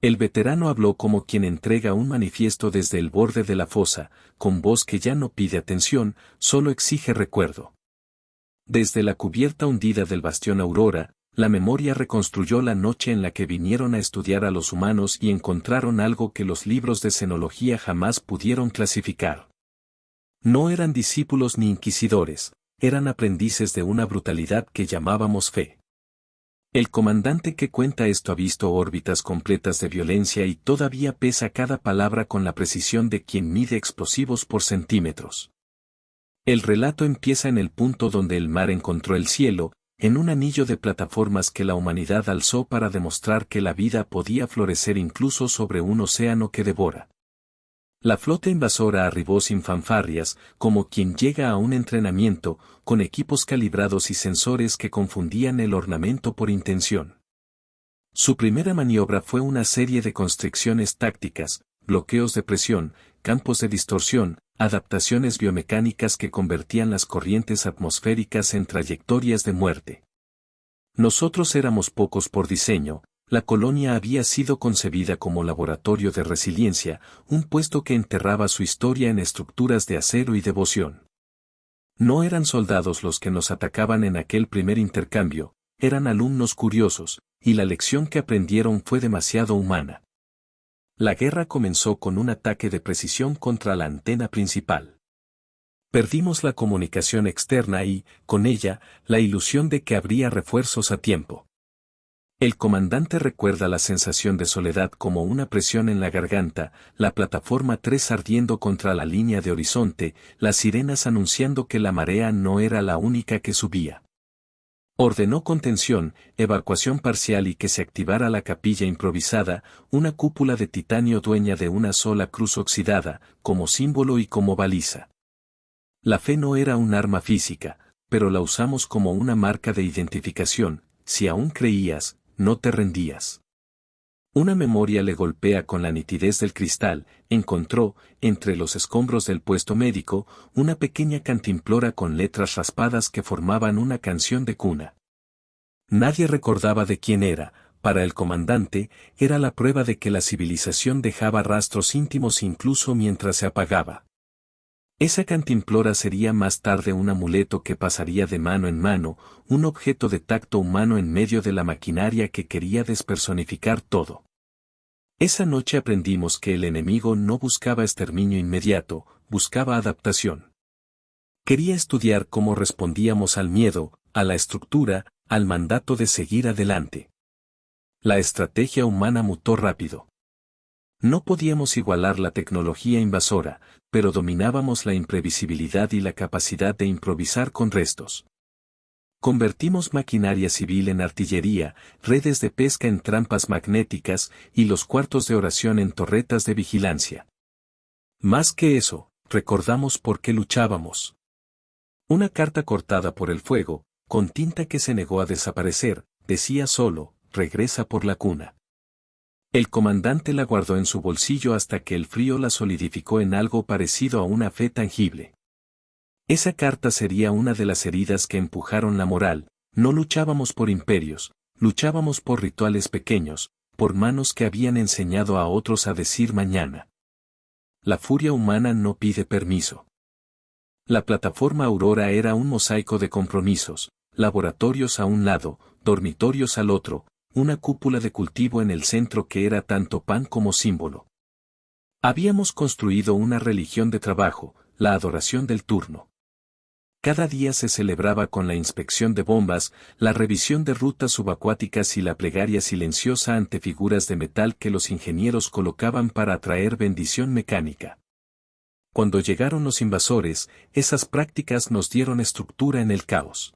El veterano habló como quien entrega un manifiesto desde el borde de la fosa, con voz que ya no pide atención, solo exige recuerdo. Desde la cubierta hundida del bastión Aurora, la memoria reconstruyó la noche en la que vinieron a estudiar a los humanos y encontraron algo que los libros de xenología jamás pudieron clasificar. No eran discípulos ni inquisidores, eran aprendices de una brutalidad que llamábamos fe. El comandante que cuenta esto ha visto órbitas completas de violencia y todavía pesa cada palabra con la precisión de quien mide explosivos por centímetros. El relato empieza en el punto donde el mar encontró el cielo, en un anillo de plataformas que la humanidad alzó para demostrar que la vida podía florecer incluso sobre un océano que devora. La flota invasora arribó sin fanfarrias, como quien llega a un entrenamiento, con equipos calibrados y sensores que confundían el ornamento por intención. Su primera maniobra fue una serie de constricciones tácticas, bloqueos de presión, campos de distorsión, adaptaciones biomecánicas que convertían las corrientes atmosféricas en trayectorias de muerte. Nosotros éramos pocos por diseño. La colonia había sido concebida como laboratorio de resiliencia, un puesto que enterraba su historia en estructuras de acero y devoción. No eran soldados los que nos atacaban en aquel primer intercambio, eran alumnos curiosos, y la lección que aprendieron fue demasiado humana. La guerra comenzó con un ataque de precisión contra la antena principal. Perdimos la comunicación externa y, con ella, la ilusión de que habría refuerzos a tiempo. El comandante recuerda la sensación de soledad como una presión en la garganta, la plataforma 3 ardiendo contra la línea de horizonte, las sirenas anunciando que la marea no era la única que subía. Ordenó contención, evacuación parcial y que se activara la capilla improvisada, una cúpula de titanio dueña de una sola cruz oxidada, como símbolo y como baliza. La fe no era un arma física, pero la usamos como una marca de identificación. Si aún creías, no te rendías. Una memoria le golpea con la nitidez del cristal. Encontró, entre los escombros del puesto médico, una pequeña cantimplora con letras raspadas que formaban una canción de cuna. Nadie recordaba de quién era. Para el comandante, era la prueba de que la civilización dejaba rastros íntimos incluso mientras se apagaba. Esa cantimplora sería más tarde un amuleto que pasaría de mano en mano, un objeto de tacto humano en medio de la maquinaria que quería despersonificar todo. Esa noche aprendimos que el enemigo no buscaba exterminio inmediato, buscaba adaptación. Quería estudiar cómo respondíamos al miedo, a la estructura, al mandato de seguir adelante. La estrategia humana mutó rápido. No podíamos igualar la tecnología invasora, pero dominábamos la imprevisibilidad y la capacidad de improvisar con restos. Convertimos maquinaria civil en artillería, redes de pesca en trampas magnéticas y los cuartos de oración en torretas de vigilancia. Más que eso, recordamos por qué luchábamos. Una carta cortada por el fuego, con tinta que se negó a desaparecer, decía solo, regresa por la cuna. El comandante la guardó en su bolsillo hasta que el frío la solidificó en algo parecido a una fe tangible. Esa carta sería una de las heridas que empujaron la moral. No luchábamos por imperios, luchábamos por rituales pequeños, por manos que habían enseñado a otros a decir mañana. La furia humana no pide permiso. La plataforma Aurora era un mosaico de compromisos, laboratorios a un lado, dormitorios al otro, una cúpula de cultivo en el centro que era tanto pan como símbolo. Habíamos construido una religión de trabajo, la adoración del turno. Cada día se celebraba con la inspección de bombas, la revisión de rutas subacuáticas y la plegaria silenciosa ante figuras de metal que los ingenieros colocaban para atraer bendición mecánica. Cuando llegaron los invasores, esas prácticas nos dieron estructura en el caos.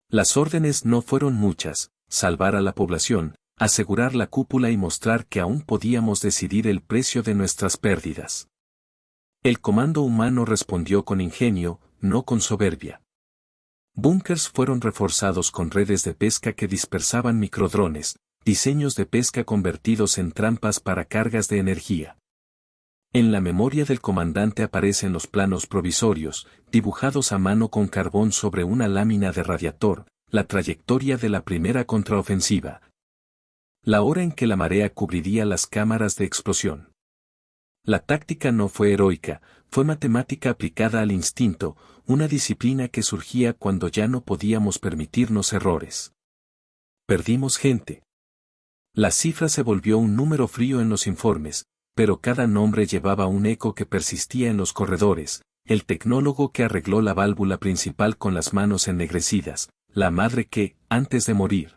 Las órdenes no fueron muchas: salvar a la población, asegurar la cúpula y mostrar que aún podíamos decidir el precio de nuestras pérdidas. El comando humano respondió con ingenio, no con soberbia. Búnkers fueron reforzados con redes de pesca que dispersaban microdrones, diseños de pesca convertidos en trampas para cargas de energía. En la memoria del comandante aparecen los planos provisorios, dibujados a mano con carbón sobre una lámina de radiator, la trayectoria de la primera contraofensiva. La hora en que la marea cubriría las cámaras de explosión. La táctica no fue heroica, fue matemática aplicada al instinto, una disciplina que surgía cuando ya no podíamos permitirnos errores. Perdimos gente. La cifra se volvió un número frío en los informes, pero cada nombre llevaba un eco que persistía en los corredores: el tecnólogo que arregló la válvula principal con las manos ennegrecidas, la madre que, antes de morir,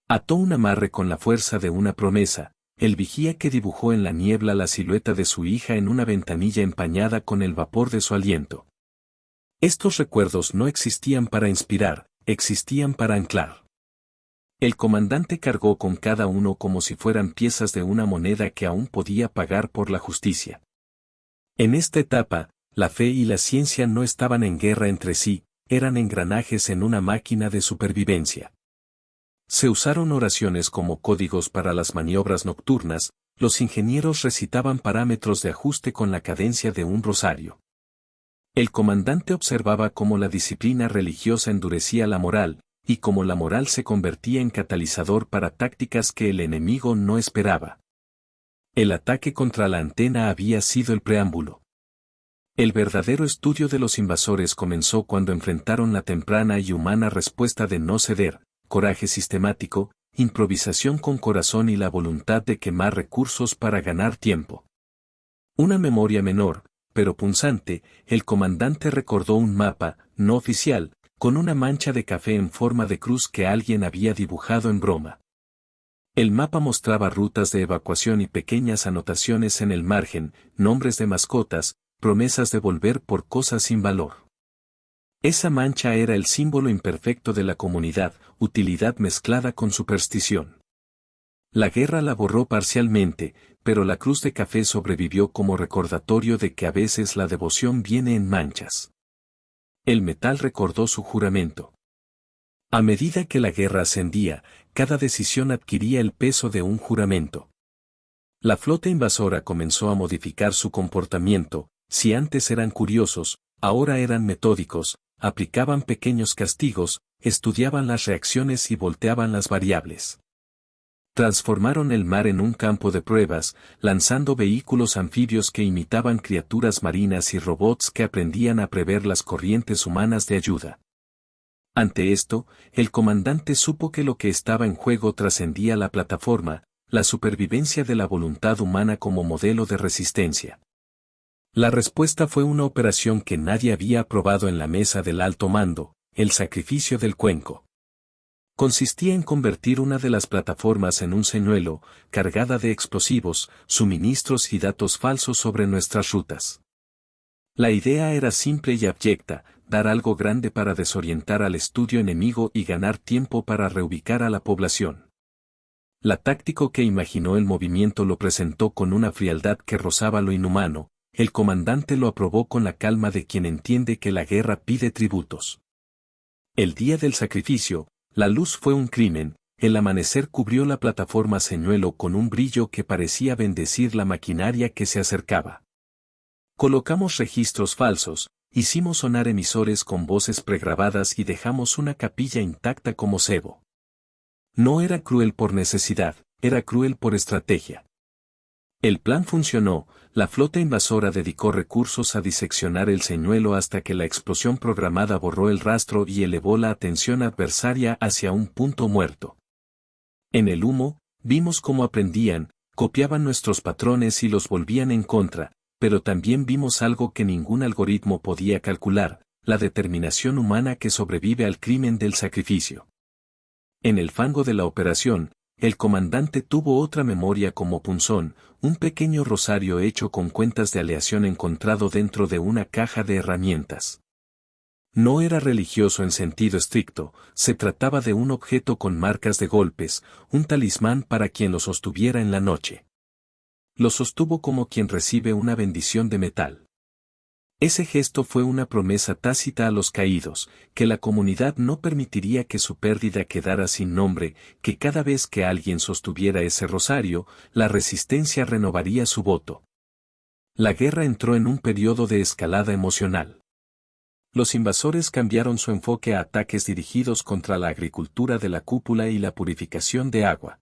ató un amarre con la fuerza de una promesa, el vigía que dibujó en la niebla la silueta de su hija en una ventanilla empañada con el vapor de su aliento. Estos recuerdos no existían para inspirar, existían para anclar. El comandante cargó con cada uno como si fueran piezas de una moneda que aún podía pagar por la justicia. En esta etapa, la fe y la ciencia no estaban en guerra entre sí, eran engranajes en una máquina de supervivencia. Se usaron oraciones como códigos para las maniobras nocturnas, los ingenieros recitaban parámetros de ajuste con la cadencia de un rosario. El comandante observaba cómo la disciplina religiosa endurecía la moral, y cómo la moral se convertía en catalizador para tácticas que el enemigo no esperaba. El ataque contra la antena había sido el preámbulo. El verdadero estudio de los invasores comenzó cuando enfrentaron la temprana y humana respuesta de no ceder, coraje sistemático, improvisación con corazón y la voluntad de quemar recursos para ganar tiempo. Una memoria menor, pero punzante, el comandante recordó un mapa, no oficial, con una mancha de café en forma de cruz que alguien había dibujado en broma. El mapa mostraba rutas de evacuación y pequeñas anotaciones en el margen, nombres de mascotas, promesas de volver por cosas sin valor. Esa mancha era el símbolo imperfecto de la comunidad, utilidad mezclada con superstición. La guerra la borró parcialmente, pero la cruz de café sobrevivió como recordatorio de que a veces la devoción viene en manchas. El metal recordó su juramento. A medida que la guerra ascendía, cada decisión adquiría el peso de un juramento. La flota invasora comenzó a modificar su comportamiento, si antes eran curiosos, ahora eran metódicos, aplicaban pequeños castigos, estudiaban las reacciones y volteaban las variables. Transformaron el mar en un campo de pruebas, lanzando vehículos anfibios que imitaban criaturas marinas y robots que aprendían a prever las corrientes humanas de ayuda. Ante esto, el comandante supo que lo que estaba en juego trascendía la plataforma, la supervivencia de la voluntad humana como modelo de resistencia. La respuesta fue una operación que nadie había aprobado en la mesa del alto mando: el sacrificio del cuenco. Consistía en convertir una de las plataformas en un señuelo, cargada de explosivos, suministros y datos falsos sobre nuestras rutas. La idea era simple y abyecta: dar algo grande para desorientar al estudio enemigo y ganar tiempo para reubicar a la población. La táctico que imaginó el movimiento lo presentó con una frialdad que rozaba lo inhumano. El comandante lo aprobó con la calma de quien entiende que la guerra pide tributos. El día del sacrificio, la luz fue un crimen, el amanecer cubrió la plataforma señuelo con un brillo que parecía bendecir la maquinaria que se acercaba. Colocamos registros falsos, hicimos sonar emisores con voces pregrabadas y dejamos una capilla intacta como cebo. No era cruel por necesidad, era cruel por estrategia. El plan funcionó, la flota invasora dedicó recursos a diseccionar el señuelo hasta que la explosión programada borró el rastro y elevó la atención adversaria hacia un punto muerto. En el humo, vimos cómo aprendían, copiaban nuestros patrones y los volvían en contra, pero también vimos algo que ningún algoritmo podía calcular: la determinación humana que sobrevive al crimen del sacrificio. En el fango de la operación, el comandante tuvo otra memoria como punzón: un pequeño rosario hecho con cuentas de aleación encontrado dentro de una caja de herramientas. No era religioso en sentido estricto, se trataba de un objeto con marcas de golpes, un talismán para quien lo sostuviera en la noche. Lo sostuvo como quien recibe una bendición de metal. Ese gesto fue una promesa tácita a los caídos, que la comunidad no permitiría que su pérdida quedara sin nombre, que cada vez que alguien sostuviera ese rosario, la resistencia renovaría su voto. La guerra entró en un periodo de escalada emocional. Los invasores cambiaron su enfoque a ataques dirigidos contra la agricultura de la cúpula y la purificación de agua.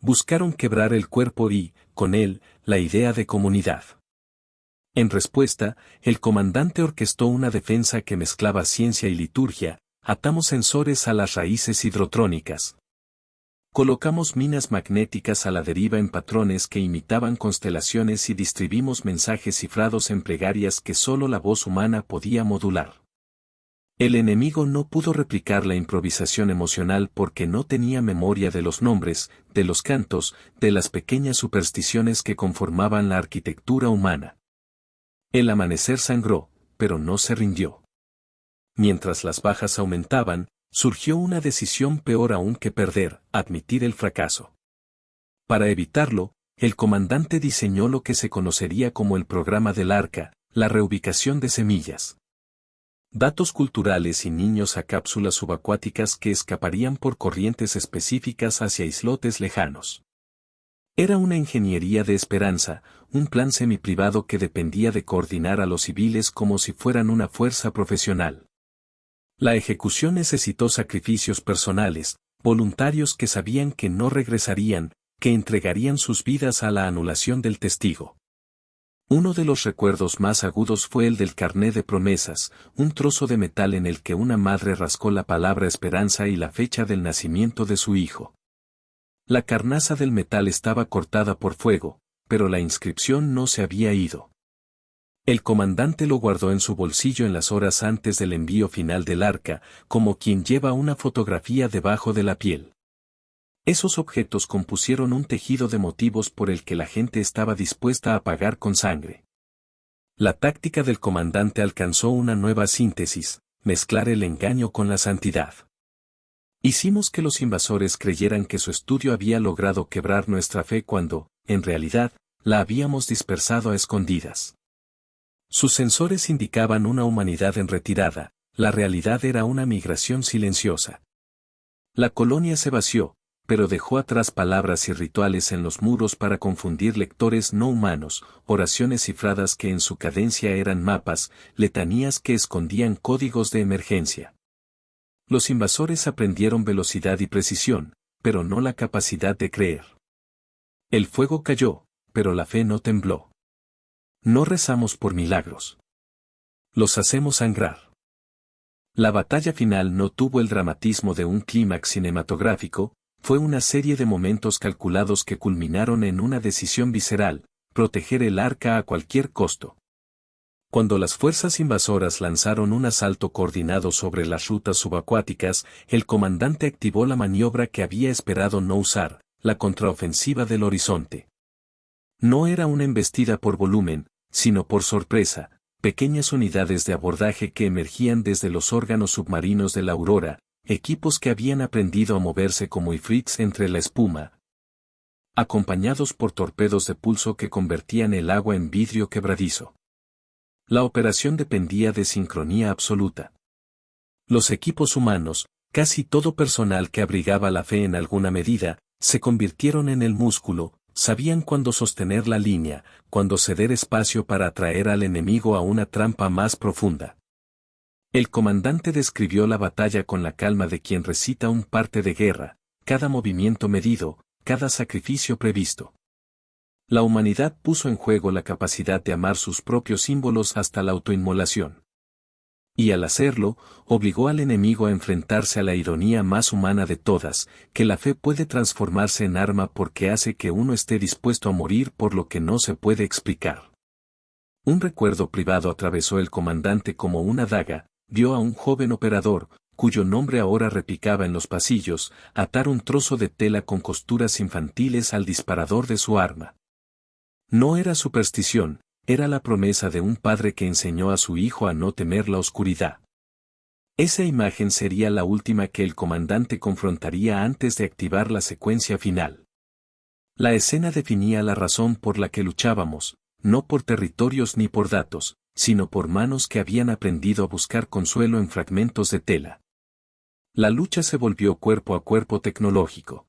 Buscaron quebrar el cuerpo y, con él, la idea de comunidad. En respuesta, el comandante orquestó una defensa que mezclaba ciencia y liturgia. Atamos sensores a las raíces hidrotrónicas. Colocamos minas magnéticas a la deriva en patrones que imitaban constelaciones y distribuimos mensajes cifrados en plegarias que solo la voz humana podía modular. El enemigo no pudo replicar la improvisación emocional porque no tenía memoria de los nombres, de los cantos, de las pequeñas supersticiones que conformaban la arquitectura humana. El amanecer sangró, pero no se rindió. Mientras las bajas aumentaban, surgió una decisión peor aún que perder, admitir el fracaso. Para evitarlo, el comandante diseñó lo que se conocería como el programa del arca, la reubicación de semillas. Datos culturales y niños a cápsulas subacuáticas que escaparían por corrientes específicas hacia islotes lejanos. Era una ingeniería de esperanza, un plan semiprivado que dependía de coordinar a los civiles como si fueran una fuerza profesional. La ejecución necesitó sacrificios personales, voluntarios que sabían que no regresarían, que entregarían sus vidas a la anulación del testigo. Uno de los recuerdos más agudos fue el del carné de promesas, un trozo de metal en el que una madre rascó la palabra esperanza y la fecha del nacimiento de su hijo. La carnaza del metal estaba cortada por fuego, pero la inscripción no se había ido. El comandante lo guardó en su bolsillo en las horas antes del envío final del arca, como quien lleva una fotografía debajo de la piel. Esos objetos compusieron un tejido de motivos por el que la gente estaba dispuesta a pagar con sangre. La táctica del comandante alcanzó una nueva síntesis, mezclar el engaño con la santidad. Hicimos que los invasores creyeran que su estudio había logrado quebrar nuestra fe cuando, en realidad, la habíamos dispersado a escondidas. Sus sensores indicaban una humanidad en retirada, la realidad era una migración silenciosa. La colonia se vació, pero dejó atrás palabras y rituales en los muros para confundir lectores no humanos, oraciones cifradas que en su cadencia eran mapas, letanías que escondían códigos de emergencia. Los invasores aprendieron velocidad y precisión, pero no la capacidad de creer. El fuego cayó, pero la fe no tembló. No rezamos por milagros. Los hacemos sangrar. La batalla final no tuvo el dramatismo de un clímax cinematográfico, fue una serie de momentos calculados que culminaron en una decisión visceral, proteger el arca a cualquier costo. Cuando las fuerzas invasoras lanzaron un asalto coordinado sobre las rutas subacuáticas, el comandante activó la maniobra que había esperado no usar, la contraofensiva del horizonte. No era una embestida por volumen, sino por sorpresa, pequeñas unidades de abordaje que emergían desde los órganos submarinos de la Aurora, equipos que habían aprendido a moverse como ifrits entre la espuma, acompañados por torpedos de pulso que convertían el agua en vidrio quebradizo. La operación dependía de sincronía absoluta. Los equipos humanos, casi todo personal que abrigaba la fe en alguna medida, se convirtieron en el músculo, sabían cuándo sostener la línea, cuándo ceder espacio para atraer al enemigo a una trampa más profunda. El comandante describió la batalla con la calma de quien recita un parte de guerra, cada movimiento medido, cada sacrificio previsto. La humanidad puso en juego la capacidad de amar sus propios símbolos hasta la autoinmolación. Y al hacerlo, obligó al enemigo a enfrentarse a la ironía más humana de todas, que la fe puede transformarse en arma porque hace que uno esté dispuesto a morir por lo que no se puede explicar. Un recuerdo privado atravesó el comandante como una daga, vio a un joven operador, cuyo nombre ahora repicaba en los pasillos, atar un trozo de tela con costuras infantiles al disparador de su arma. No era superstición, era la promesa de un padre que enseñó a su hijo a no temer la oscuridad. Esa imagen sería la última que el comandante confrontaría antes de activar la secuencia final. La escena definía la razón por la que luchábamos, no por territorios ni por datos, sino por manos que habían aprendido a buscar consuelo en fragmentos de tela. La lucha se volvió cuerpo a cuerpo tecnológico.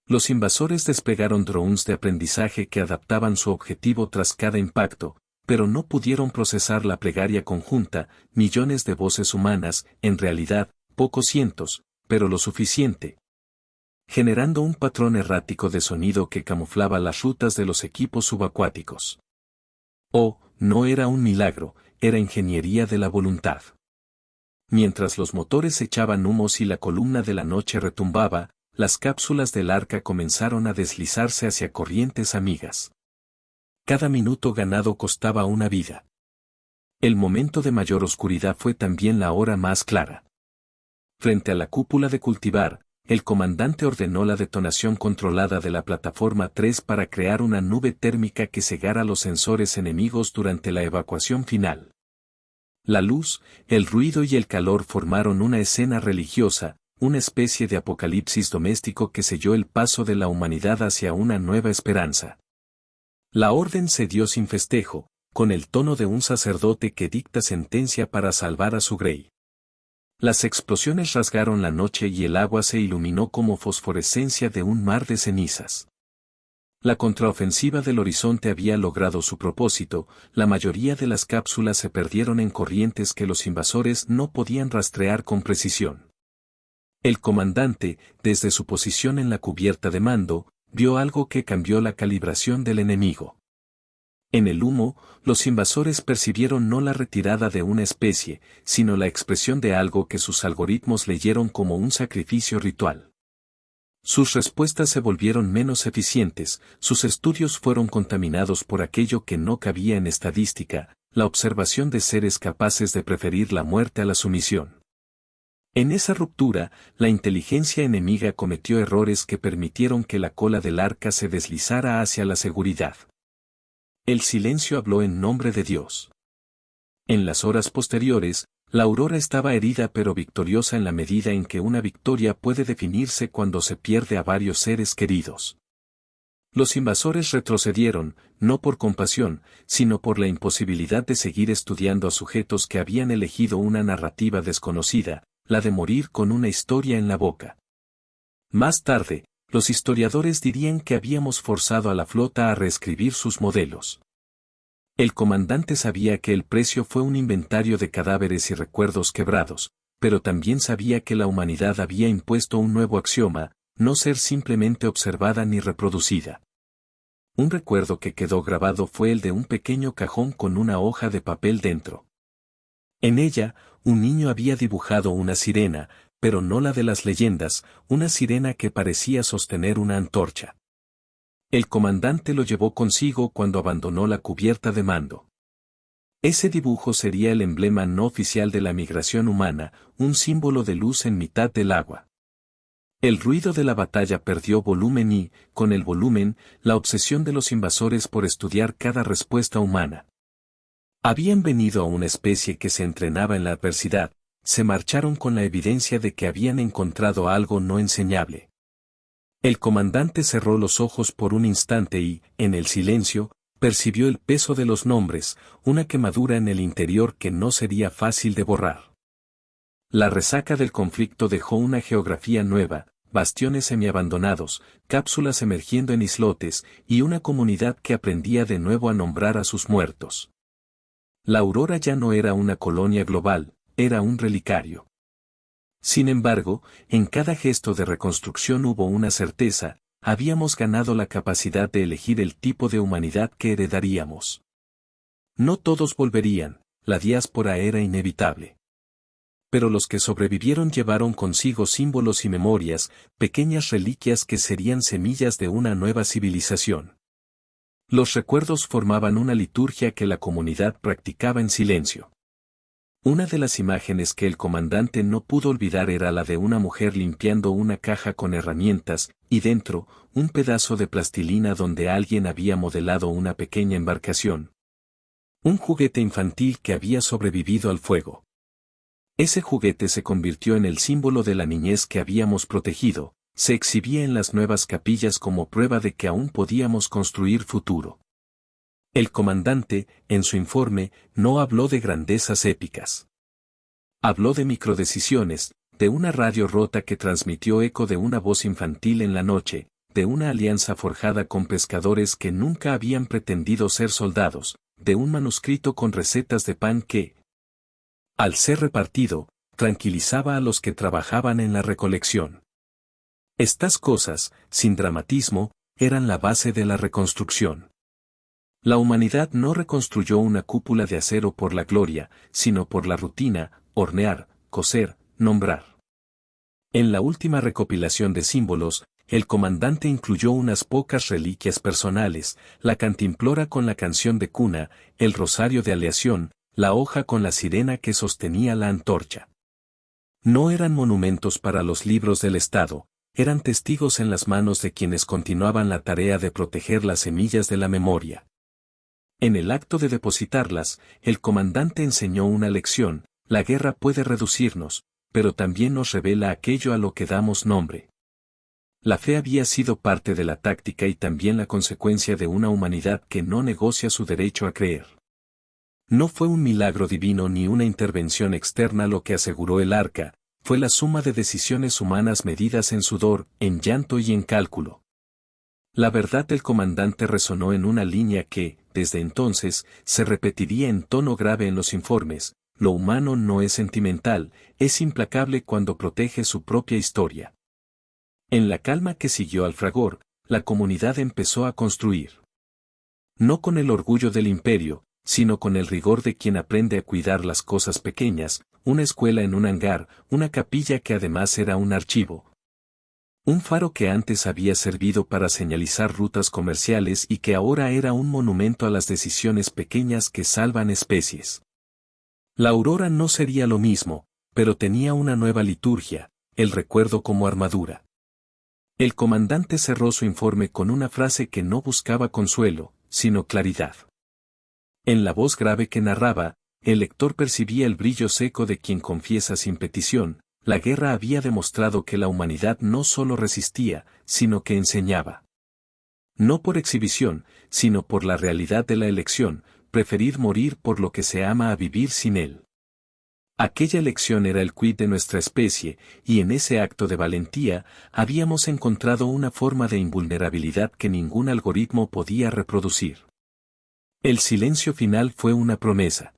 Los invasores desplegaron drones de aprendizaje que adaptaban su objetivo tras cada impacto, pero no pudieron procesar la plegaria conjunta, millones de voces humanas, en realidad, pocos cientos, pero lo suficiente. generando un patrón errático de sonido que camuflaba las rutas de los equipos subacuáticos. Oh, no era un milagro, era ingeniería de la voluntad. Mientras los motores echaban humos y la columna de la noche retumbaba, las cápsulas del arca comenzaron a deslizarse hacia corrientes amigas. Cada minuto ganado costaba una vida. El momento de mayor oscuridad fue también la hora más clara. Frente a la cúpula de cultivar, el comandante ordenó la detonación controlada de la plataforma 3 para crear una nube térmica que cegara los sensores enemigos durante la evacuación final. La luz, el ruido y el calor formaron una escena religiosa, una especie de apocalipsis doméstico que selló el paso de la humanidad hacia una nueva esperanza. La orden se dio sin festejo, con el tono de un sacerdote que dicta sentencia para salvar a su grey. Las explosiones rasgaron la noche y el agua se iluminó como fosforescencia de un mar de cenizas. La contraofensiva del horizonte había logrado su propósito, la mayoría de las cápsulas se perdieron en corrientes que los invasores no podían rastrear con precisión. El comandante, desde su posición en la cubierta de mando, vio algo que cambió la calibración del enemigo. En el humo, los invasores percibieron no la retirada de una especie, sino la expresión de algo que sus algoritmos leyeron como un sacrificio ritual. Sus respuestas se volvieron menos eficientes, sus estudios fueron contaminados por aquello que no cabía en estadística, la observación de seres capaces de preferir la muerte a la sumisión. En esa ruptura, la inteligencia enemiga cometió errores que permitieron que la cola del arca se deslizara hacia la seguridad. El silencio habló en nombre de Dios. En las horas posteriores, la aurora estaba herida pero victoriosa en la medida en que una victoria puede definirse cuando se pierde a varios seres queridos. Los invasores retrocedieron, no por compasión, sino por la imposibilidad de seguir estudiando a sujetos que habían elegido una narrativa desconocida, la de morir con una historia en la boca. Más tarde, los historiadores dirían que habíamos forzado a la flota a reescribir sus modelos. El comandante sabía que el precio fue un inventario de cadáveres y recuerdos quebrados, pero también sabía que la humanidad había impuesto un nuevo axioma, no ser simplemente observada ni reproducida. Un recuerdo que quedó grabado fue el de un pequeño cajón con una hoja de papel dentro. En ella, un niño había dibujado una sirena, pero no la de las leyendas, una sirena que parecía sostener una antorcha. El comandante lo llevó consigo cuando abandonó la cubierta de mando. Ese dibujo sería el emblema no oficial de la migración humana, un símbolo de luz en mitad del agua. El ruido de la batalla perdió volumen y, con el volumen, la obsesión de los invasores por estudiar cada respuesta humana. Habían venido a una especie que se entrenaba en la adversidad, se marcharon con la evidencia de que habían encontrado algo no enseñable. El comandante cerró los ojos por un instante y, en el silencio, percibió el peso de los nombres, una quemadura en el interior que no sería fácil de borrar. La resaca del conflicto dejó una geografía nueva, bastiones semiabandonados, cápsulas emergiendo en islotes, y una comunidad que aprendía de nuevo a nombrar a sus muertos. La aurora ya no era una colonia global, era un relicario. Sin embargo, en cada gesto de reconstrucción hubo una certeza, habíamos ganado la capacidad de elegir el tipo de humanidad que heredaríamos. No todos volverían, la diáspora era inevitable. Pero los que sobrevivieron llevaron consigo símbolos y memorias, pequeñas reliquias que serían semillas de una nueva civilización. Los recuerdos formaban una liturgia que la comunidad practicaba en silencio. Una de las imágenes que el comandante no pudo olvidar era la de una mujer limpiando una caja con herramientas, y dentro, un pedazo de plastilina donde alguien había modelado una pequeña embarcación. Un juguete infantil que había sobrevivido al fuego. Ese juguete se convirtió en el símbolo de la niñez que habíamos protegido, se exhibía en las nuevas capillas como prueba de que aún podíamos construir futuro. El comandante, en su informe, no habló de grandezas épicas. Habló de microdecisiones, de una radio rota que transmitió eco de una voz infantil en la noche, de una alianza forjada con pescadores que nunca habían pretendido ser soldados, de un manuscrito con recetas de pan que, al ser repartido, tranquilizaba a los que trabajaban en la recolección. Estas cosas, sin dramatismo, eran la base de la reconstrucción. La humanidad no reconstruyó una cúpula de acero por la gloria, sino por la rutina, hornear, coser, nombrar. En la última recopilación de símbolos, el comandante incluyó unas pocas reliquias personales, la cantimplora con la canción de cuna, el rosario de aleación, la hoja con la sirena que sostenía la antorcha. No eran monumentos para los libros del Estado, eran testigos en las manos de quienes continuaban la tarea de proteger las semillas de la memoria. En el acto de depositarlas, el comandante enseñó una lección: la guerra puede reducirnos, pero también nos revela aquello a lo que damos nombre. La fe había sido parte de la táctica y también la consecuencia de una humanidad que no negocia su derecho a creer. No fue un milagro divino ni una intervención externa lo que aseguró el arca, fue la suma de decisiones humanas medidas en sudor, en llanto y en cálculo. La verdad del comandante resonó en una línea que, desde entonces, se repetiría en tono grave en los informes: lo humano no es sentimental, es implacable cuando protege su propia historia. En la calma que siguió al fragor, la comunidad empezó a construir. No con el orgullo del imperio, sino con el rigor de quien aprende a cuidar las cosas pequeñas, una escuela en un hangar, una capilla que además era un archivo. Un faro que antes había servido para señalizar rutas comerciales y que ahora era un monumento a las decisiones pequeñas que salvan especies. La aurora no sería lo mismo, pero tenía una nueva liturgia, el recuerdo como armadura. El comandante cerró su informe con una frase que no buscaba consuelo, sino claridad. En la voz grave que narraba, el lector percibía el brillo seco de quien confiesa sin petición: la guerra había demostrado que la humanidad no solo resistía, sino que enseñaba. No por exhibición, sino por la realidad de la elección: preferir morir por lo que se ama a vivir sin él. Aquella elección era el quid de nuestra especie, y en ese acto de valentía, habíamos encontrado una forma de invulnerabilidad que ningún algoritmo podía reproducir. El silencio final fue una promesa.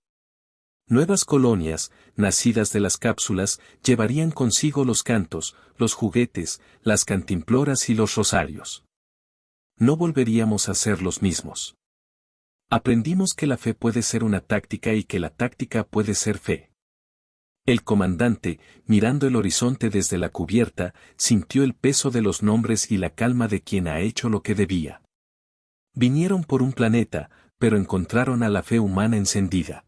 Nuevas colonias, nacidas de las cápsulas, llevarían consigo los cantos, los juguetes, las cantimploras y los rosarios. No volveríamos a ser los mismos. Aprendimos que la fe puede ser una táctica y que la táctica puede ser fe. El comandante, mirando el horizonte desde la cubierta, sintió el peso de los nombres y la calma de quien ha hecho lo que debía. Vinieron por un planeta, pero encontraron a la fe humana encendida.